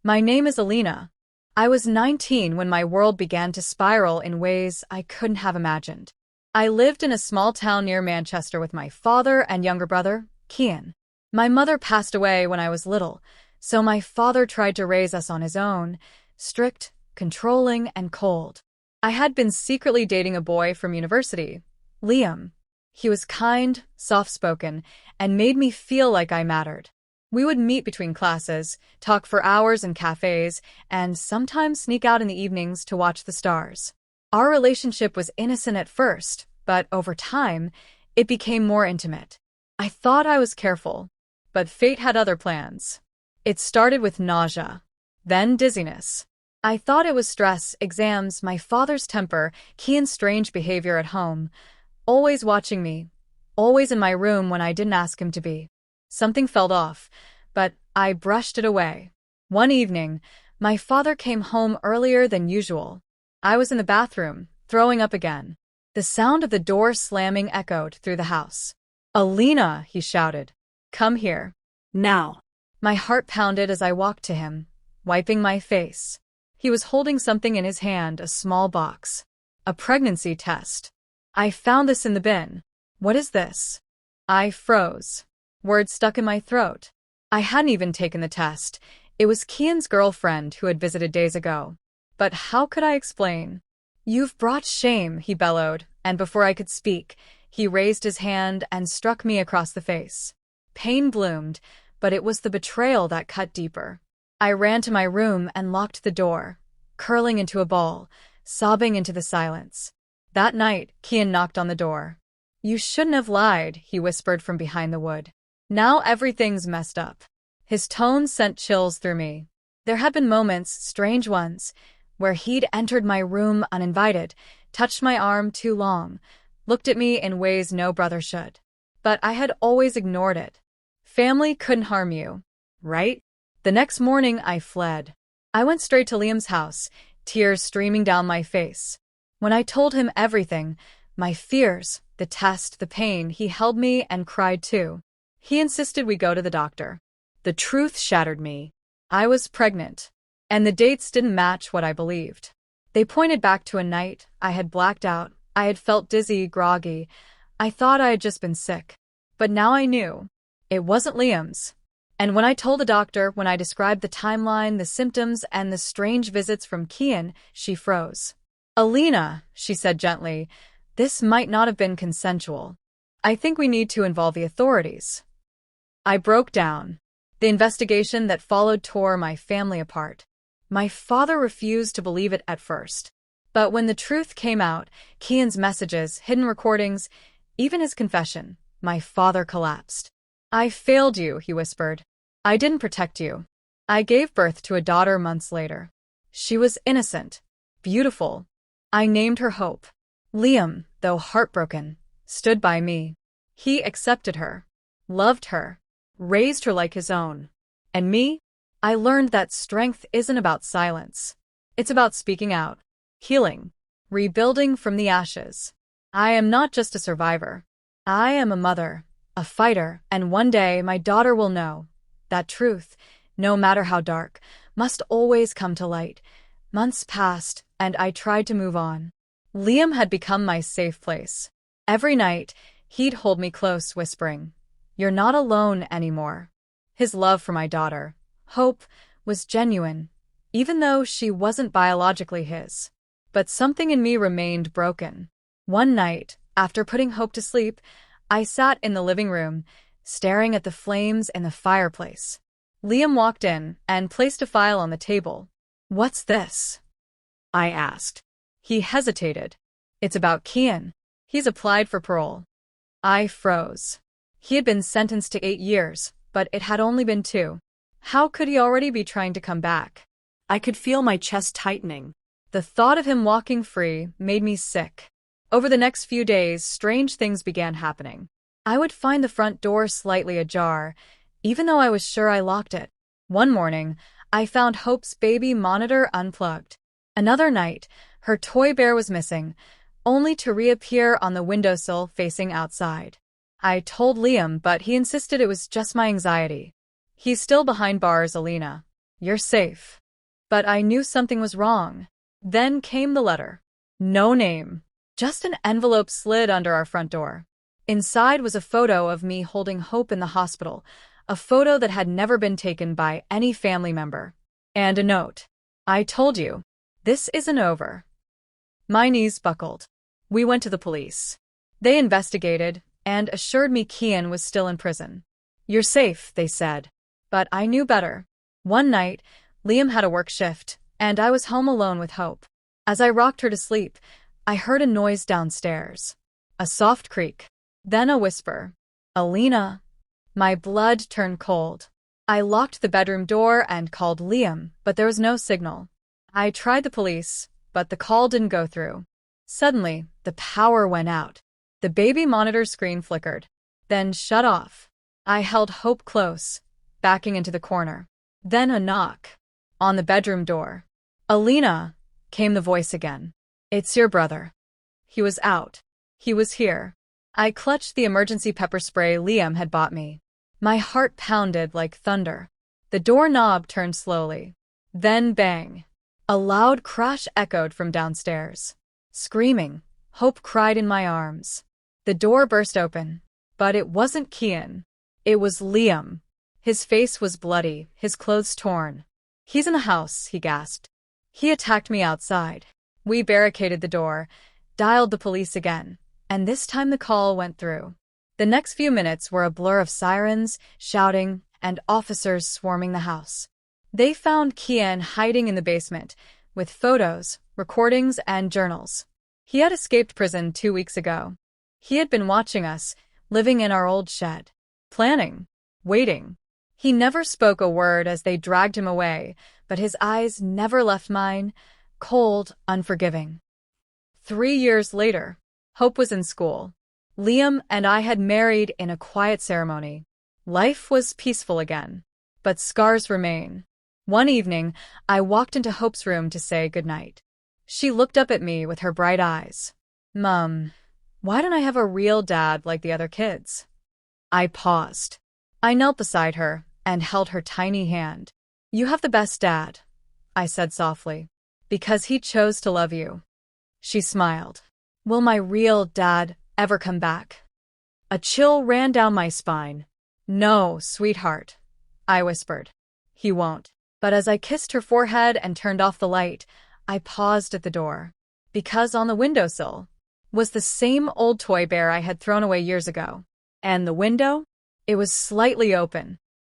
My name is Alina. I was 19 when my world began to spiral in ways I couldn't have imagined. I lived in a small town near Manchester with my father and younger brother, Cian. My mother passed away when I was little, so my father tried to raise us on his own, strict, controlling, and cold. I had been secretly dating a boy from university, Liam. He was kind, soft-spoken, and made me feel like I mattered. We would meet between classes, talk for hours in cafes, and sometimes sneak out in the evenings to watch the stars. Our relationship was innocent at first, but over time, it became more intimate. I thought I was careful, but fate had other plans. It started with nausea, then dizziness. I thought it was stress, exams, my father's temper, Cian's strange behavior at home, always watching me, always in my room when I didn't ask him to be. Something felt off, but I brushed it away. One evening, my father came home earlier than usual. I was in the bathroom, throwing up again. The sound of the door slamming echoed through the house. "Alina," he shouted. "Come here." Now. My heart pounded as I walked to him, wiping my face. He was holding something in his hand, a small box. A pregnancy test. "I found this in the bin." "What is this?" I froze. Words stuck in my throat. I hadn't even taken the test. It was Cian's girlfriend who had visited days ago. But how could I explain? "You've brought shame," he bellowed, and before I could speak, he raised his hand and struck me across the face. Pain bloomed, but it was the betrayal that cut deeper. I ran to my room and locked the door, curling into a ball, sobbing into the silence. That night, Cian knocked on the door. "You shouldn't have lied," he whispered from behind the wood. "Now everything's messed up." His tone sent chills through me. There had been moments, strange ones, where he'd entered my room uninvited, touched my arm too long, looked at me in ways no brother should. But I had always ignored it. Family couldn't harm you, right? The next morning, I fled. I went straight to Liam's house, tears streaming down my face. When I told him everything, my fears, the test, the pain, he held me and cried too. He insisted we go to the doctor. The truth shattered me. I was pregnant, and the dates didn't match what I believed. They pointed back to a night I had blacked out. I had felt dizzy, groggy. I thought I had just been sick. But now I knew. It wasn't Liam's. And when I told the doctor, when I described the timeline, the symptoms, and the strange visits from Cian, she froze. "Alina," she said gently, "this might not have been consensual. I think we need to involve the authorities." I broke down. The investigation that followed tore my family apart. My father refused to believe it at first. But when the truth came out, Cian's messages, hidden recordings, even his confession, my father collapsed. "I failed you," he whispered. "I didn't protect you. I gave birth to a daughter months later. She was innocent, beautiful. I named her Hope. Liam, though heartbroken, stood by me. He accepted her, loved her, raised her like his own. And me? I learned that strength isn't about silence. It's about speaking out, healing, rebuilding from the ashes. I am not just a survivor. I am a mother, a fighter, and one day my daughter will know. That truth, no matter how dark, must always come to light." Months passed, and I tried to move on. Liam had become my safe place. Every night, he'd hold me close, whispering, "You're not alone anymore." His love for my daughter, Hope, was genuine, even though she wasn't biologically his. But something in me remained broken. One night, after putting Hope to sleep, I sat in the living room, staring at the flames in the fireplace. Liam walked in and placed a file on the table. "What's this?" I asked. He hesitated. "It's about Cian. He's applied for parole." I froze. He had been sentenced to 8 years, but it had only been 2. How could he already be trying to come back? I could feel my chest tightening. The thought of him walking free made me sick. Over the next few days, strange things began happening. I would find the front door slightly ajar, even though I was sure I locked it. One morning, I found Hope's baby monitor unplugged. Another night, her toy bear was missing, only to reappear on the windowsill facing outside. I told Liam, but he insisted it was just my anxiety. "He's still behind bars, Alina. You're safe. But I knew something was wrong. Then came the letter. No name. Just an envelope slid under our front door. Inside was a photo of me holding Hope in the hospital, a photo that had never been taken by any family member. And a note. I told you, this isn't over. My knees buckled. We went to the police. They investigated and assured me Kian was still in prison. You're safe, they said. But I knew better. One night, Liam had a work shift, and I was home alone with Hope. As I rocked her to sleep, I heard a noise downstairs. A soft creak. Then a whisper. Alina. My blood turned cold. I locked the bedroom door and called Liam, but there was no signal. I tried the police, but the call didn't go through. Suddenly, the power went out. The baby monitor screen flickered, then shut off. I held Hope close, backing into the corner. Then a knock. On the bedroom door. Alina, came the voice again. It's your brother. He was out. He was here. I clutched the emergency pepper spray Liam had bought me. My heart pounded like thunder. The doorknob turned slowly. Then bang. A loud crash echoed from downstairs. Screaming, Hope cried in my arms. The door burst open. But it wasn't Kian. It was Liam. His face was bloody, his clothes torn. He's in the house, he gasped. He attacked me outside. We barricaded the door, dialed the police again, and this time the call went through. The next few minutes were a blur of sirens, shouting, and officers swarming the house. They found Kian hiding in the basement, with photos, recordings, and journals. He had escaped prison 2 weeks ago. He had been watching us, living in our old shed. Planning. Waiting. He never spoke a word as they dragged him away, but his eyes never left mine, cold, unforgiving. 3 years later, Hope was in school. Liam and I had married in a quiet ceremony. Life was peaceful again. But scars remain. One evening, I walked into Hope's room to say goodnight. She looked up at me with her bright eyes. Mom, why don't I have a real dad like the other kids? I paused. I knelt beside her and held her tiny hand. You have the best dad, I said softly, because he chose to love you. She smiled. Will my real dad ever come back? A chill ran down my spine. No, sweetheart, I whispered. He won't. But as I kissed her forehead and turned off the light, I paused at the door. Because on the windowsill was the same old toy bear I had thrown away years ago. And the window? It was slightly open,